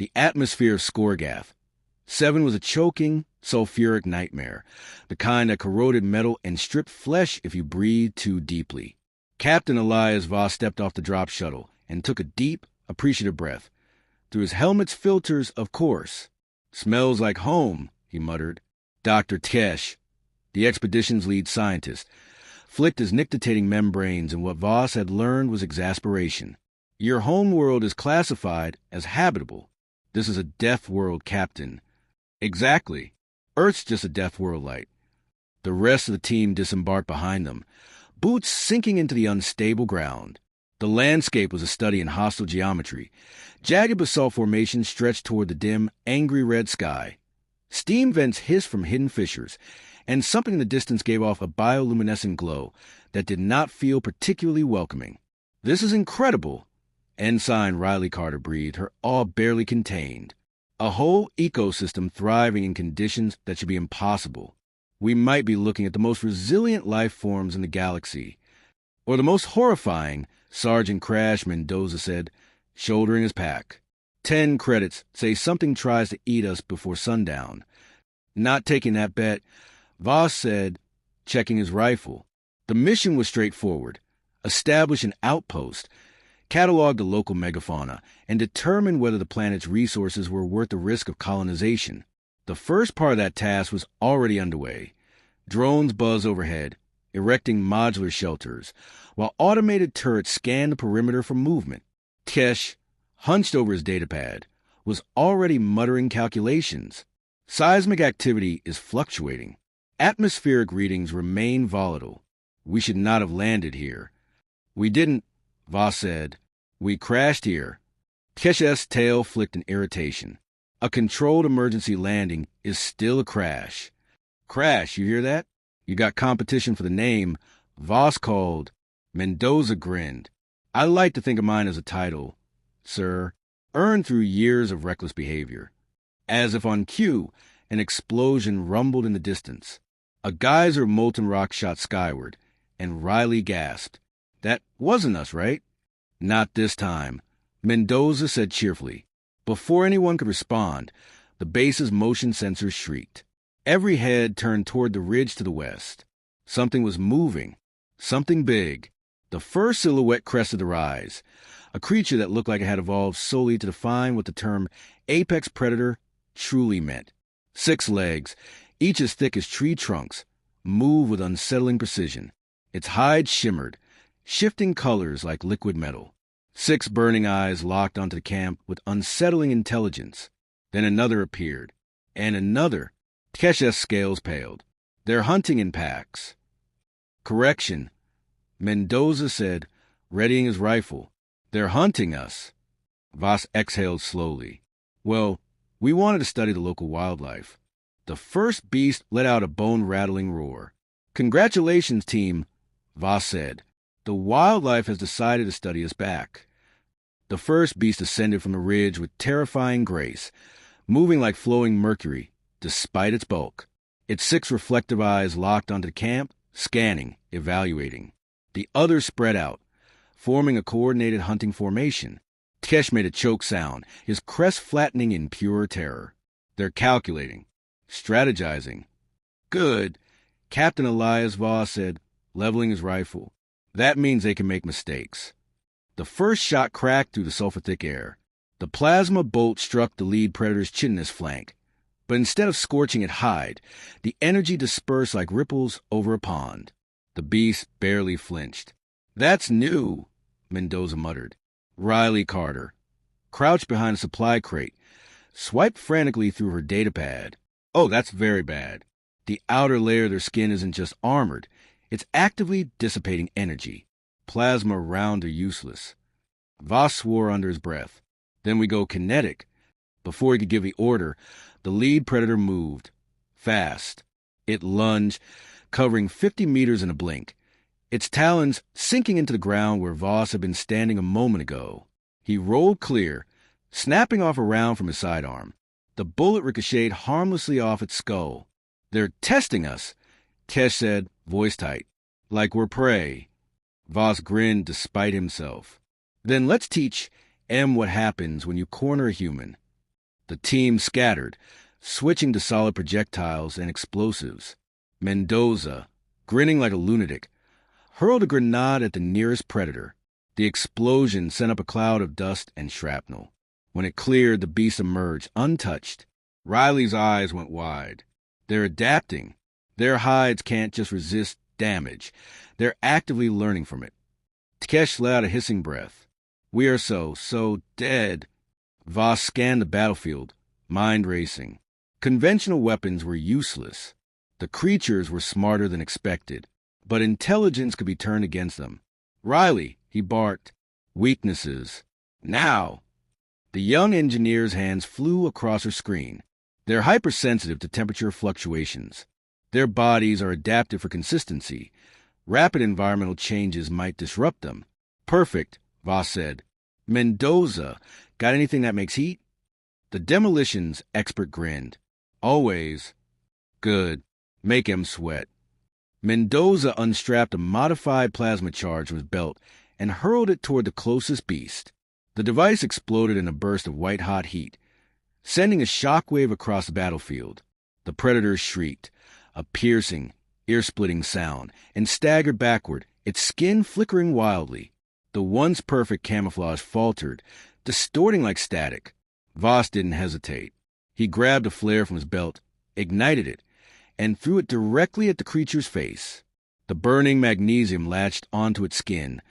The atmosphere of Scorgath. 7 was a choking, sulfuric nightmare, the kind that corroded metal and stripped flesh if you breathed too deeply. Captain Elias Voss stepped off the drop shuttle and took a deep, appreciative breath. Through his helmet's filters, of course. "Smells like home," he muttered. Dr. Tesh, the expedition's lead scientist, flicked his nictitating membranes, and what Voss had learned was exasperation. "Your homeworld is classified as habitable. This is a Deathworld, Captain." "Exactly. Earth's just a Deathworld light." The rest of the team disembarked behind them, boots sinking into the unstable ground. The landscape was a study in hostile geometry. Jagged basalt formations stretched toward the dim, angry red sky. Steam vents hissed from hidden fissures, and something in the distance gave off a bioluminescent glow that did not feel particularly welcoming. "This is incredible," Ensign Riley Carter breathed, her awe barely contained. "A whole ecosystem thriving in conditions that should be impossible. We might be looking at the most resilient life forms in the galaxy. Or the most horrifying," Sergeant Crash Mendoza said, shouldering his pack. 10 credits, say something tries to eat us before sundown." "Not taking that bet," Voss said, checking his rifle. The mission was straightforward. Establish an outpost, catalog the local megafauna, and determine whether the planet's resources were worth the risk of colonization. The first part of that task was already underway. Drones buzzed overhead, erecting modular shelters, while automated turrets scanned the perimeter for movement. Tesh, hunched over his datapad, was already muttering calculations. "Seismic activity is fluctuating. Atmospheric readings remain volatile. We should not have landed here." "We didn't," Voss said. "We crashed here." Tesh's tail flicked in irritation. "A controlled emergency landing is still a crash." "Crash, you hear that? You got competition for the name," Voss called. Mendoza grinned. "I like to think of mine as a title, sir, earned through years of reckless behavior." As if on cue, an explosion rumbled in the distance. A geyser of molten rock shot skyward, and Riley gasped. "That wasn't us, right?" "Not this time," Mendoza said cheerfully. Before anyone could respond, the base's motion sensors shrieked. Every head turned toward the ridge to the west. Something was moving. Something big. The first silhouette crested the rise. A creature that looked like it had evolved solely to define what the term apex predator truly meant. 6 legs, each as thick as tree trunks, moved with unsettling precision. Its hide shimmered, shifting colors like liquid metal. 6 burning eyes locked onto the camp with unsettling intelligence. Then another appeared, and another. Tesh's scales paled. "They're hunting in packs." "Correction," Mendoza said, readying his rifle. "They're hunting us." Voss exhaled slowly. "Well, we wanted to study the local wildlife." The first beast let out a bone-rattling roar. "Congratulations, team," Voss said. "The wildlife has decided to study us back." The first beast ascended from the ridge with terrifying grace, moving like flowing mercury, despite its bulk. Its 6 reflective eyes locked onto the camp, scanning, evaluating. The others spread out, forming a coordinated hunting formation. Tesh made a choke sound, his crest flattening in pure terror. "They're calculating, strategizing." "Good," Captain Elias Voss said, leveling his rifle. "That means they can make mistakes." The first shot cracked through the sulfur-thick air. The plasma bolt struck the lead predator's chitinous flank. But instead of scorching its hide, the energy dispersed like ripples over a pond. The beast barely flinched. "That's new," Mendoza muttered. Riley Carter, crouched behind a supply crate, swiped frantically through her datapad. "Oh, that's very bad. The outer layer of their skin isn't just armored. It's actively dissipating energy. Plasma around are useless." Voss swore under his breath. "Then we go kinetic." Before he could give the order, the lead predator moved. Fast. It lunged, covering 50 meters in a blink, its talons sinking into the ground where Voss had been standing a moment ago. He rolled clear, snapping off a round from his sidearm. The bullet ricocheted harmlessly off its skull. "They're testing us," Tesh said, voice tight. "Like we're prey." Voss grinned despite himself. "Then let's teach M what happens when you corner a human." The team scattered, switching to solid projectiles and explosives. Mendoza, grinning like a lunatic, hurled a grenade at the nearest predator. The explosion sent up a cloud of dust and shrapnel. When it cleared, the beast emerged, untouched. Riley's eyes went wide. They're adapting. Their hides can't just resist damage. They're actively learning from it. Takesh let out a hissing breath. We are so dead. Voss scanned the battlefield, mind racing. Conventional weapons were useless. The creatures were smarter than expected, but intelligence could be turned against them. Riley, he barked. Weaknesses. Now! The young engineer's hands flew across her screen. They're hypersensitive to temperature fluctuations. Their bodies are adapted for consistency. Rapid environmental changes might disrupt them. Perfect, Voss said. Mendoza, got anything that makes heat? The demolitions expert grinned. Always. Good. Make him sweat. Mendoza unstrapped a modified plasma charge from his belt and hurled it toward the closest beast. The device exploded in a burst of white-hot heat, sending a shockwave across the battlefield. The predator shrieked, a piercing, ear-splitting sound, and staggered backward, its skin flickering wildly. The once perfect camouflage faltered, distorting like static. Voss didn't hesitate. He grabbed a flare from his belt, ignited it, and threw it directly at the creature's face. The burning magnesium latched onto its skin,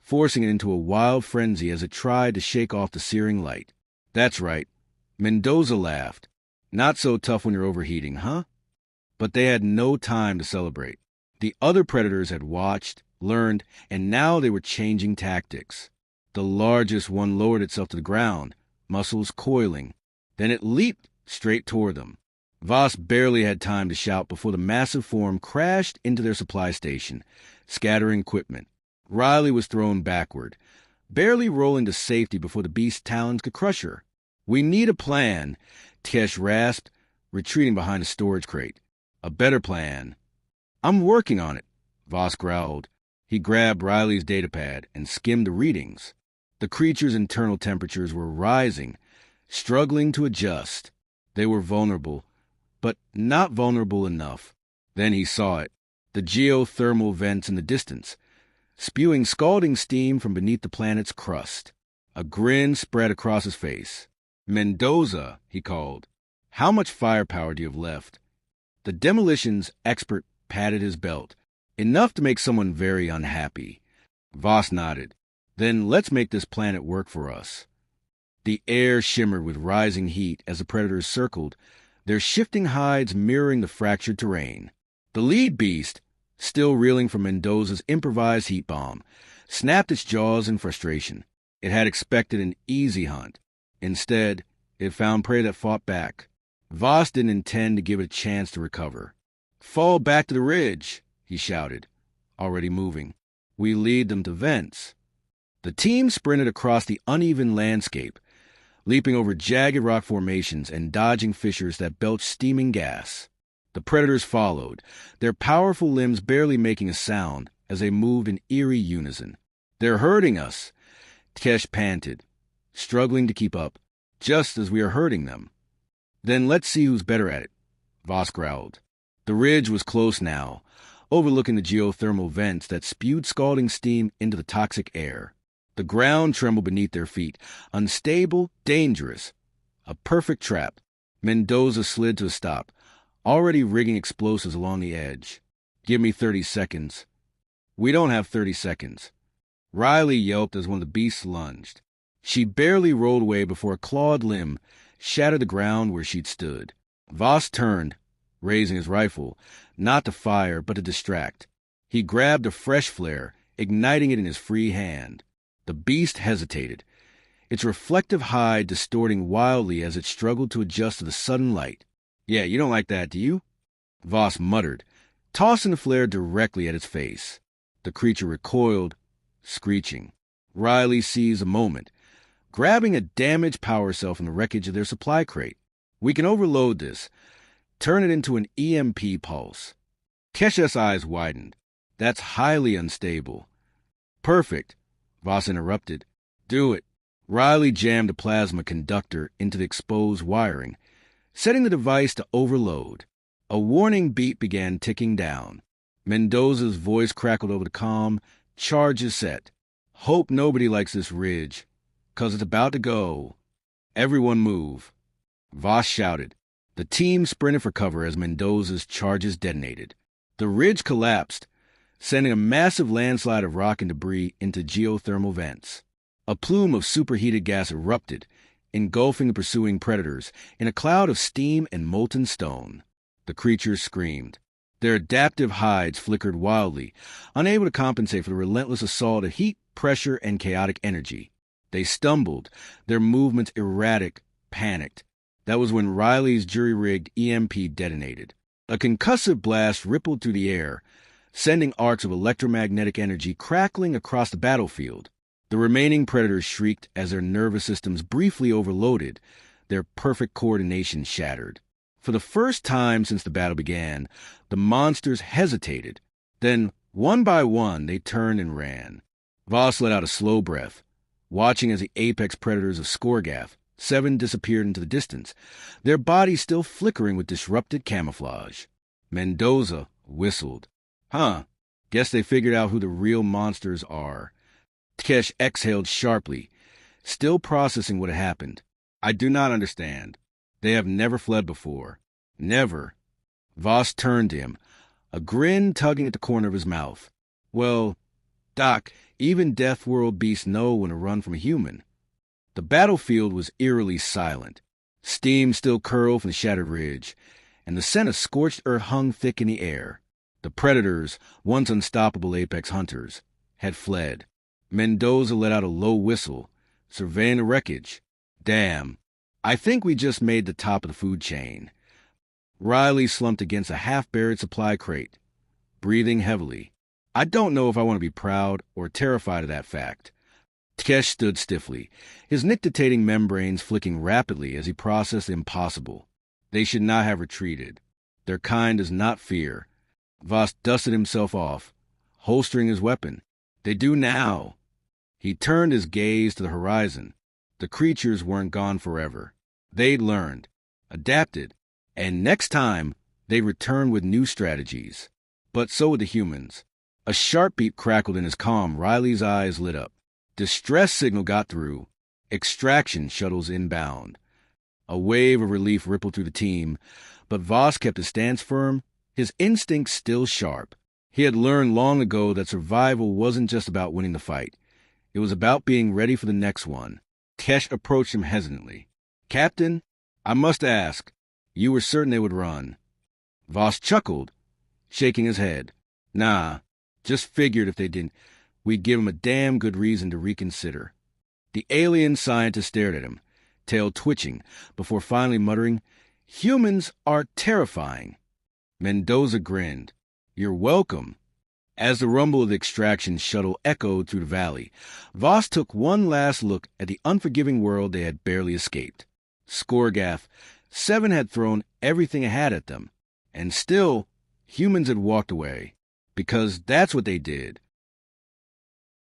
forcing it into a wild frenzy as it tried to shake off the searing light. That's right. Mendoza laughed. Not so tough when you're overheating, huh? But they had no time to celebrate. The other predators had watched, learned, and now they were changing tactics. The largest one lowered itself to the ground, muscles coiling. Then it leaped straight toward them. Voss barely had time to shout before the massive form crashed into their supply station, scattering equipment. Riley was thrown backward, barely rolling to safety before the beast's talons could crush her. We need a plan, Takesh rasped, retreating behind a storage crate. A better plan. I'm working on it, Voss growled. He grabbed Riley's datapad and skimmed the readings. The creature's internal temperatures were rising, struggling to adjust. They were vulnerable, but not vulnerable enough. Then he saw it, the geothermal vents in the distance, spewing scalding steam from beneath the planet's crust. A grin spread across his face. Mendoza, he called. How much firepower do you have left? The demolitions expert patted his belt, enough to make someone very unhappy. Voss nodded. Then let's make this planet work for us. The air shimmered with rising heat as the predators circled, their shifting hides mirroring the fractured terrain. The lead beast, still reeling from Mendoza's improvised heat bomb, snapped its jaws in frustration. It had expected an easy hunt. Instead, it found prey that fought back. Voss didn't intend to give it a chance to recover. Fall back to the ridge, he shouted, already moving. We lead them to vents. The team sprinted across the uneven landscape, leaping over jagged rock formations and dodging fissures that belched steaming gas. The predators followed, their powerful limbs barely making a sound as they moved in eerie unison. They're hurting us, Takesh panted, struggling to keep up, just as we are hurting them. Then let's see who's better at it, Voss growled. The ridge was close now, overlooking the geothermal vents that spewed scalding steam into the toxic air. The ground trembled beneath their feet, unstable, dangerous. A perfect trap. Mendoza slid to a stop, already rigging explosives along the edge. Give me 30 seconds. We don't have 30 seconds. Riley yelped as one of the beasts lunged. She barely rolled away before a clawed limb shattered the ground where she'd stood. Voss turned, raising his rifle, not to fire but to distract. He grabbed a fresh flare, igniting it in his free hand. The beast hesitated, its reflective hide distorting wildly as it struggled to adjust to the sudden light. Yeah, you don't like that, do you? Voss muttered, tossing the flare directly at its face. The creature recoiled, screeching. Riley seized a moment, grabbing a damaged power cell from the wreckage of their supply crate. We can overload this, turn it into an EMP pulse. Kesh's eyes widened. That's highly unstable. Perfect, Voss interrupted. Do it. Riley jammed a plasma conductor into the exposed wiring, setting the device to overload. A warning beep began ticking down. Mendoza's voice crackled over the comm. Charge is set. Hope nobody likes this ridge, 'cause it's about to go. Everyone move. Voss shouted. The team sprinted for cover as Mendoza's charges detonated. The ridge collapsed, sending a massive landslide of rock and debris into geothermal vents. A plume of superheated gas erupted, engulfing the pursuing predators in a cloud of steam and molten stone. The creatures screamed. Their adaptive hides flickered wildly, unable to compensate for the relentless assault of heat, pressure, and chaotic energy. They stumbled, their movements erratic, panicked. That was when Riley's jury-rigged EMP detonated. A concussive blast rippled through the air, sending arcs of electromagnetic energy crackling across the battlefield. The remaining predators shrieked as their nervous systems briefly overloaded, their perfect coordination shattered. For the first time since the battle began, the monsters hesitated. Then, one by one, they turned and ran. Voss let out a slow breath, watching as the apex predators of Scorgath, 7 disappeared into the distance, their bodies still flickering with disrupted camouflage. Mendoza whistled. Guess they figured out who the real monsters are. Tkesh exhaled sharply, still processing what had happened. I do not understand. They have never fled before. Never. Voss turned to him, a grin tugging at the corner of his mouth. Well, Doc, even Deathworld beasts know when to run from a human. The battlefield was eerily silent. Steam still curled from the shattered ridge, and the scent of scorched earth hung thick in the air. The predators, once unstoppable apex hunters, had fled. Mendoza let out a low whistle, surveying the wreckage. Damn, I think we just made the top of the food chain. Riley slumped against a half-buried supply crate, breathing heavily. I don't know if I want to be proud or terrified of that fact. Tkesh stood stiffly, his nictitating membranes flicking rapidly as he processed the impossible. They should not have retreated. Their kind does not fear. Voss dusted himself off, holstering his weapon. They do now. He turned his gaze to the horizon. The creatures weren't gone forever. They'd learned, adapted, and next time they'd return with new strategies. But so would the humans. A sharp beep crackled in his comm. Riley's eyes lit up. Distress signal got through. Extraction shuttles inbound. A wave of relief rippled through the team, but Voss kept his stance firm, his instincts still sharp. He had learned long ago that survival wasn't just about winning the fight. It was about being ready for the next one. Tkesh approached him hesitantly. Captain, I must ask, you were certain they would run. Voss chuckled, shaking his head. Nah, just figured if they didn't, we'd give him a damn good reason to reconsider. The alien scientist stared at him, tail twitching, before finally muttering, Humans are terrifying. Mendoza grinned. You're welcome. As the rumble of the extraction shuttle echoed through the valley, Voss took one last look at the unforgiving world they had barely escaped. Scorgath, 7 had thrown everything it had at them, and still, humans had walked away, because that's what they did.